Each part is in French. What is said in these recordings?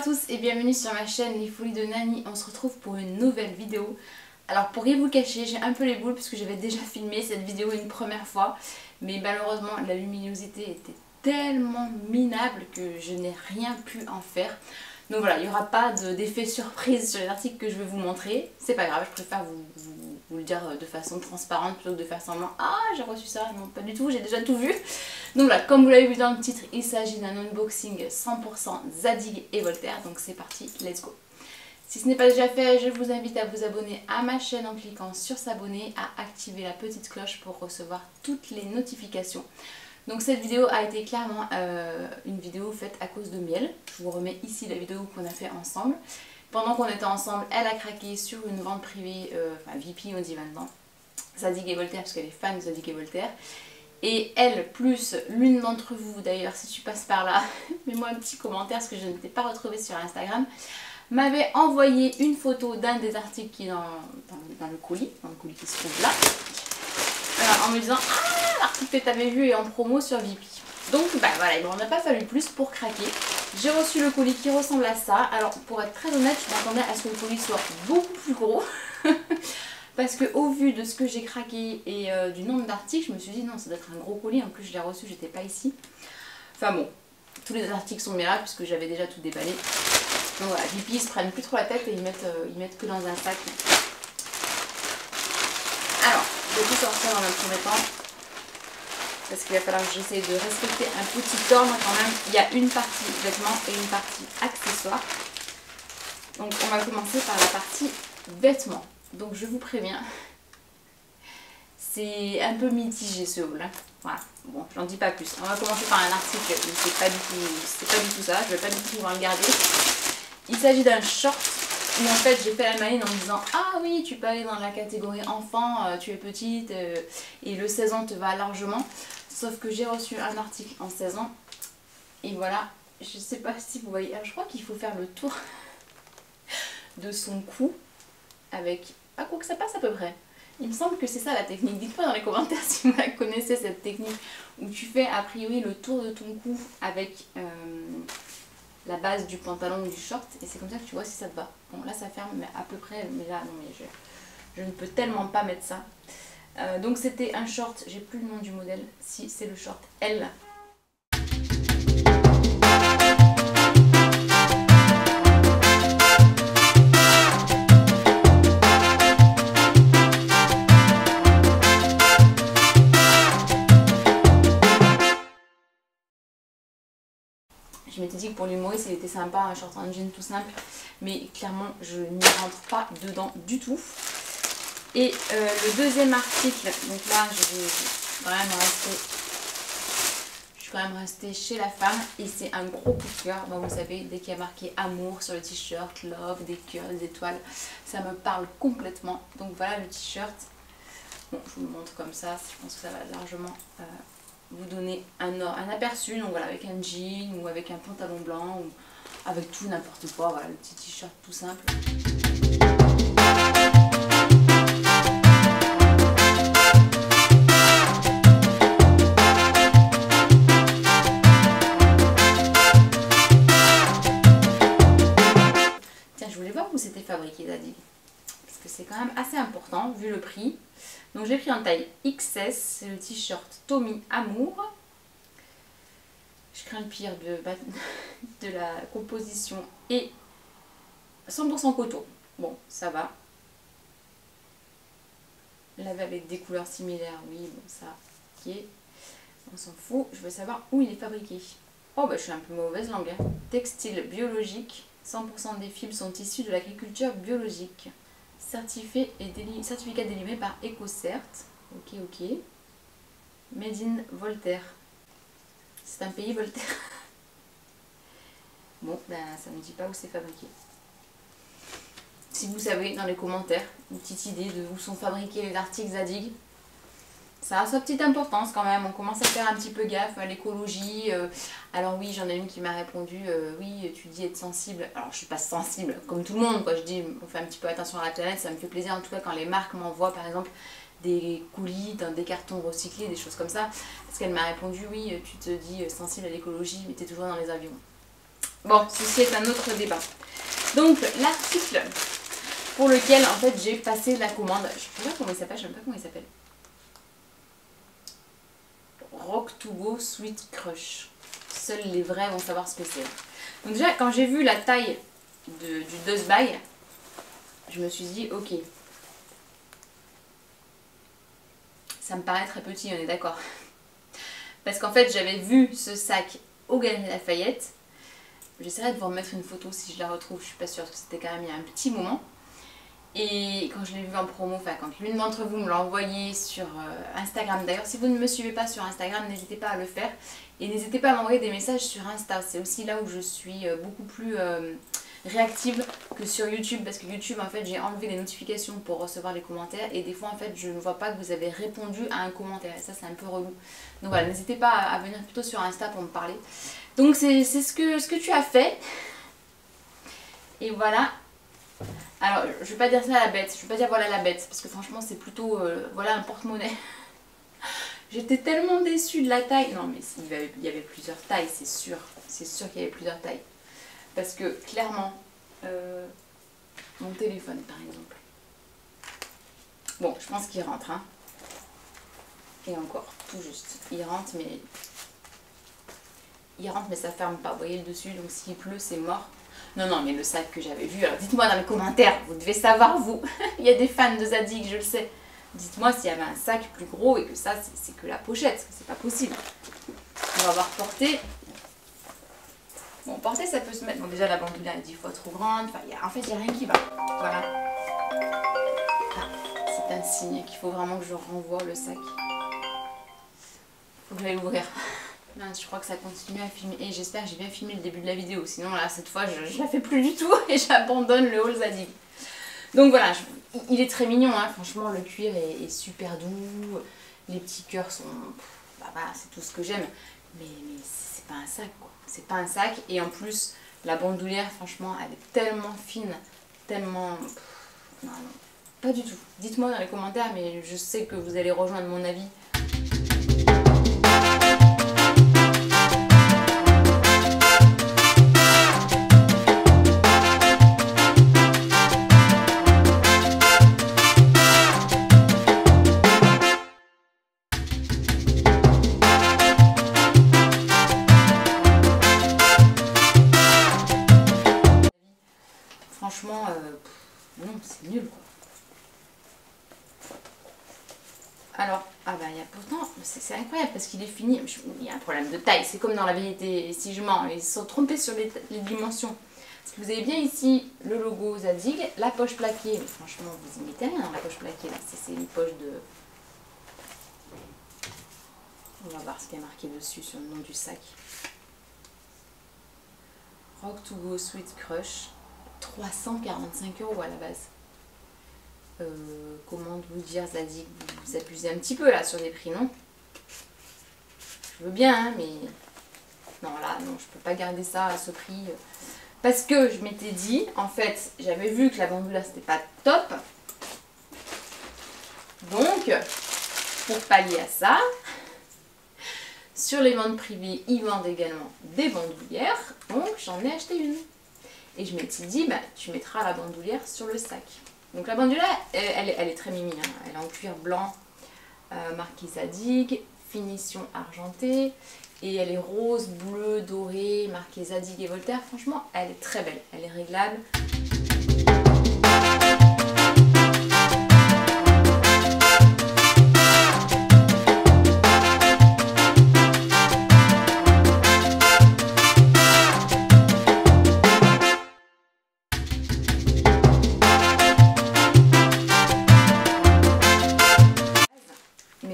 tous et bienvenue sur ma chaîne Les Folies de Nani. On se retrouve pour une nouvelle vidéo. Alors pour rien vous cacher, j'ai un peu les boules parce que j'avais déjà filmé cette vidéo une première fois. Mais malheureusement la luminosité était tellement minable que je n'ai rien pu en faire. Donc voilà, il n'y aura pas d'effet surprise sur les articles que je vais vous montrer. C'est pas grave, je préfère vous le dire de façon transparente plutôt que de faire semblant « Ah, j'ai reçu ça !» Non, pas du tout, j'ai déjà tout vu. Donc voilà, comme vous l'avez vu dans le titre, il s'agit d'un unboxing 100% Zadig et Voltaire. Donc c'est parti, let's go. Si ce n'est pas déjà fait, je vous invite à vous abonner à ma chaîne en cliquant sur s'abonner, à activer la petite cloche pour recevoir toutes les notifications. Donc cette vidéo a été clairement une vidéo faite à cause de Miel. Je vous remets ici la vidéo qu'on a fait ensemble. Pendant qu'on était ensemble, elle a craqué sur une vente privée, enfin VP on dit maintenant, Zadig et Voltaire, parce qu'elle est fan de Zadig et Voltaire. Et elle, plus l'une d'entre vous d'ailleurs, si tu passes par là, mets-moi un petit commentaire parce que je ne t'ai pas retrouvée sur Instagram, m'avait envoyé une photo d'un des articles qui est dans le colis qui se trouve là, en me disant « Ah, l'article que tu avais vu est en promo sur VP ». Donc bah voilà, il m'en a pas fallu plus pour craquer. J'ai reçu le colis qui ressemble à ça. Alors pour être très honnête, je m'attendais à ce que le colis soit beaucoup plus gros. Parce que au vu de ce que j'ai craqué et du nombre d'articles, je me suis dit non, ça doit être un gros colis. En plus je l'ai reçu, j'étais pas ici. Enfin bon, tous les articles sont miracles puisque j'avais déjà tout déballé. Donc voilà, VP ils se prennent plus trop la tête et ils mettent que dans un sac. Alors, je vais tout sortir dans un premier temps. Parce qu'il va falloir que j'essaye de respecter un petit ordre quand même. Il y a une partie vêtements et une partie accessoires. Donc on va commencer par la partie vêtements. Donc je vous préviens, c'est un peu mitigé ce haul. Hein. Voilà, bon, j'en dis pas plus. On va commencer par un article où c'est pas du tout ça. Je vais pas du tout pouvoir le garder. Il s'agit d'un short où en fait j'ai fait la maline en me disant « Ah oui, tu peux aller dans la catégorie enfant, tu es petite et le 16 ans te va largement. » Sauf que j'ai reçu un article en 16 ans et voilà, je sais pas si vous voyez, je crois qu'il faut faire le tour de son cou avec, à quoi que ça passe à peu près. Il me semble que c'est ça la technique. Dites-moi dans les commentaires si vous la connaissez cette technique où tu fais a priori le tour de ton cou avec la base du pantalon ou du short et c'est comme ça que tu vois si ça te va. Bon là ça ferme mais à peu près, mais là non mais je ne peux tellement pas mettre ça. Donc c'était un short, j'ai plus le nom du modèle, si c'est le short L. Je m'étais dit que pour l'humoriste il était sympa, un short en jean tout simple, mais clairement je n'y rentre pas dedans du tout. Et le deuxième article, donc là je suis quand même restée chez la femme et c'est un gros coup de cœur. Bon, vous savez, dès qu'il y a marqué amour sur le t-shirt, love, des cœurs, des étoiles, ça me parle complètement. Donc voilà le t-shirt. Bon, je vous le montre comme ça, je pense que ça va largement vous donner un aperçu. Donc voilà, avec un jean ou avec un pantalon blanc ou avec tout n'importe quoi. Voilà le petit t-shirt tout simple. Où c'était fabriqué Zadig parce que c'est quand même assez important vu le prix. Donc j'ai pris en taille XS, c'est le t-shirt Tommy Amour. Je crains le pire de la composition et 100% coton. Bon, ça va. Lavé avec des couleurs similaires, oui, bon ça, ok. On s'en fout, je veux savoir où il est fabriqué. Oh bah je suis un peu mauvaise langue. Hein. Textile biologique. 100% des fibres sont issus de l'agriculture biologique. Certificat délivré par EcoCert. Ok, ok. Made in Voltaire. C'est un pays Voltaire. Bon, ben ça ne dit pas où c'est fabriqué. Si vous savez dans les commentaires une petite idée de où sont fabriqués les articles Zadig. Ça a sa petite importance quand même, on commence à faire un petit peu gaffe à l'écologie. Alors oui, j'en ai une qui m'a répondu, oui, tu dis être sensible. Alors je suis pas sensible, comme tout le monde, quoi. Je dis, on fait un petit peu attention à la planète, ça me fait plaisir en tout cas quand les marques m'envoient par exemple des colis, des cartons recyclés, des choses comme ça. Parce qu'elle m'a répondu, oui, tu te dis sensible à l'écologie, mais tu es toujours dans les avions. Bon, ceci est un autre débat. Donc, l'article pour lequel, en fait, j'ai passé la commande. Je sais pas comment il s'appelle, je sais même pas comment il s'appelle. Rock2Go Sweet Crush. Seuls les vrais vont savoir ce que c'est. Donc déjà, quand j'ai vu la taille du Dust Bag, je me suis dit, ok, ça me paraît très petit, on est d'accord. Parce qu'en fait, j'avais vu ce sac au Galeries Lafayette. J'essaierai de vous remettre une photo si je la retrouve, je suis pas sûre, parce que c'était quand même il y a un petit moment. Et quand je l'ai vu en promo, enfin quand l'une d'entre vous me l'a envoyé sur Instagram, d'ailleurs si vous ne me suivez pas sur Instagram, n'hésitez pas à le faire. Et n'hésitez pas à m'envoyer des messages sur Insta, c'est aussi là où je suis beaucoup plus réactive que sur YouTube. Parce que YouTube en fait j'ai enlevé les notifications pour recevoir les commentaires. Et des fois en fait je ne vois pas que vous avez répondu à un commentaire, et ça c'est un peu relou. Donc voilà, n'hésitez pas à venir plutôt sur Insta pour me parler. Donc c'est ce que tu as fait. Et voilà. Alors, je vais pas dire ça à la bête, je vais pas dire voilà la bête, parce que franchement c'est plutôt voilà un porte-monnaie. J'étais tellement déçue de la taille. Non mais il y avait plusieurs tailles, c'est sûr qu'il y avait plusieurs tailles. Parce que clairement, mon téléphone par exemple. Bon, je pense qu'il rentre, hein. Et encore, tout juste. Il rentre mais ça ferme pas, vous voyez le dessus, donc s'il pleut c'est mort. Non, mais le sac que j'avais vu, alors dites-moi dans les commentaires, vous devez savoir vous, il y a des fans de Zadig, je le sais. Dites-moi s'il y avait un sac plus gros et que ça c'est que la pochette, c'est pas possible. On va voir porter. Bon, porter ça peut se mettre, bon déjà la bandoulière est 10 fois trop grande, enfin, en fait il n'y a rien qui va. Voilà. Ah, c'est un signe qu'il faut vraiment que je renvoie le sac. Faut que j'aille l'ouvrir. Mince, je crois que ça continue à filmer. Et j'espère que j'ai bien filmé le début de la vidéo. Sinon, là, cette fois, je la fais plus du tout et j'abandonne le haul Zadig. Donc voilà, il est très mignon, hein. Franchement, le cuir est super doux. Les petits cœurs sont... Bah, voilà, c'est tout ce que j'aime. Mais c'est pas un sac, quoi. C'est pas un sac. Et en plus, la bandoulière, franchement, elle est tellement fine. Tellement... Non, pas du tout. Dites-moi dans les commentaires, mais je sais que vous allez rejoindre mon avis. Franchement, non, c'est nul quoi. Alors, ah bah il y a pourtant, c'est incroyable parce qu'il est fini. Il y a un problème de taille, c'est comme dans La Vérité si je mens. Ils se sont trompés sur les dimensions. Parce que vous avez bien ici le logo Zadig, la poche plaquée. Mais franchement, vous y mettez rien dans la poche plaquée là. C'est une poche de. On va voir ce qui est marqué dessus sur le nom du sac. Rock2Go Sweet Crush. 345 € à la base. Comment vous dire, Zadig, vous abusez un petit peu là sur les prix, non? Je veux bien, hein, mais non, là, non, je peux pas garder ça à ce prix. Parce que je m'étais dit, en fait, j'avais vu que la bandoulière c'était pas top. Donc, pour pallier à ça, sur les ventes privées, ils vendent également des bandoulières. Donc, j'en ai acheté une. Et je m'étais dit, bah, tu mettras la bandoulière sur le sac. Donc la bandoulière, elle est très mimi. Hein. Elle est en cuir blanc, marqué Zadig, finition argentée. Et elle est rose, bleu, doré, marqué Zadig et Voltaire. Franchement, elle est très belle. Elle est réglable.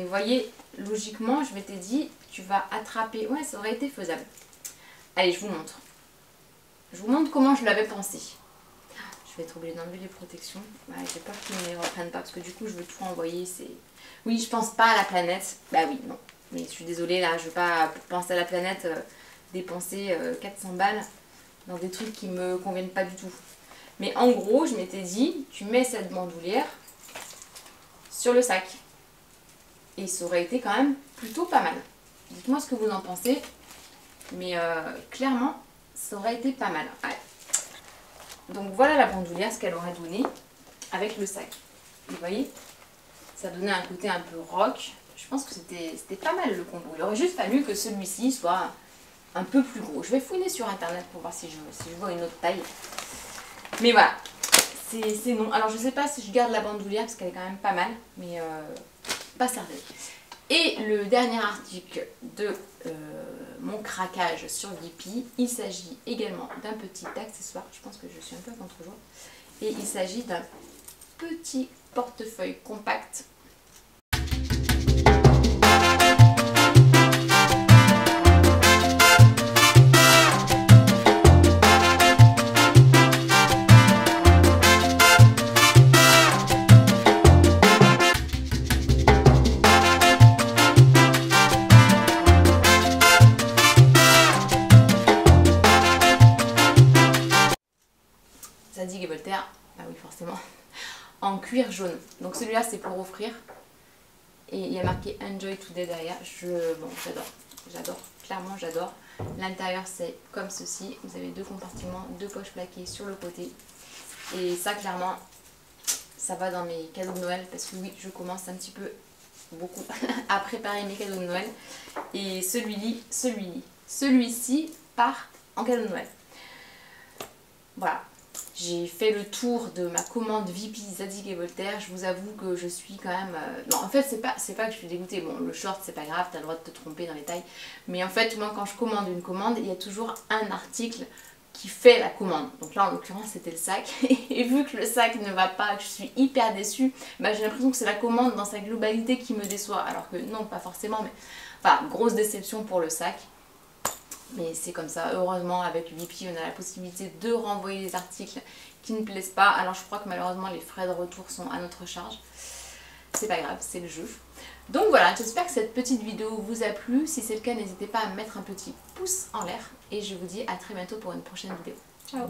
Voyez, logiquement, je m'étais dit, tu vas attraper... Ouais, ça aurait été faisable. Allez, je vous montre. Je vous montre comment je l'avais pensé. Je vais être obligée d'enlever les protections. Ouais, j'ai peur qu'ils ne les reprennent pas, parce que du coup, je veux tout envoyer. Oui, je pense pas à la planète. Bah oui, non. Mais je suis désolée, là, je veux pas penser à la planète, dépenser 400 balles dans des trucs qui me conviennent pas du tout. Mais en gros, je m'étais dit, tu mets cette bandoulière sur le sac. Et ça aurait été quand même plutôt pas mal. Dites-moi ce que vous en pensez. Mais clairement, ça aurait été pas mal. Ouais. Donc voilà la bandoulière, ce qu'elle aurait donné avec le sac. Vous voyez, ça donnait un côté un peu rock. Je pense que c'était pas mal le combo. Il aurait juste fallu que celui-ci soit un peu plus gros. Je vais fouiner sur internet pour voir si je vois une autre taille. Mais voilà, c'est non. Alors je sais pas si je garde la bandoulière parce qu'elle est quand même pas mal, mais pas certaine. Et le dernier article de mon craquage sur Vipi, il s'agit également d'un petit accessoire. Je pense que je suis un peu à contre-jour. Et il s'agit d'un petit portefeuille compact. Zadig et Voltaire, bah oui forcément, en cuir jaune. Donc celui-là c'est pour offrir. Et il y a marqué Enjoy Today derrière. Bon, j'adore, clairement j'adore. L'intérieur c'est comme ceci. Vous avez 2 compartiments, 2 poches plaquées sur le côté. Et ça clairement, ça va dans mes cadeaux de Noël. Parce que oui, je commence un petit peu, beaucoup, à préparer mes cadeaux de Noël. Et celui-ci part en cadeau de Noël. Voilà. J'ai fait le tour de ma commande Vipi, Zadig et Voltaire. Je vous avoue que je suis quand même... Non, en fait, c'est pas que je suis dégoûtée. Bon, le short, c'est pas grave, t'as le droit de te tromper dans les tailles. Mais en fait, moi, quand je commande une commande, il y a toujours un article qui fait la commande. Donc là, en l'occurrence, c'était le sac. Et vu que le sac ne va pas, que je suis hyper déçue, bah, j'ai l'impression que c'est la commande dans sa globalité qui me déçoit. Alors que non, pas forcément, mais... Enfin, grosse déception pour le sac. Mais c'est comme ça, heureusement avec Vipi on a la possibilité de renvoyer les articles qui ne plaisent pas. Alors je crois que malheureusement les frais de retour sont à notre charge. C'est pas grave, c'est le jeu. Donc voilà, j'espère que cette petite vidéo vous a plu. Si c'est le cas, n'hésitez pas à mettre un petit pouce en l'air. Et je vous dis à très bientôt pour une prochaine vidéo. Ciao!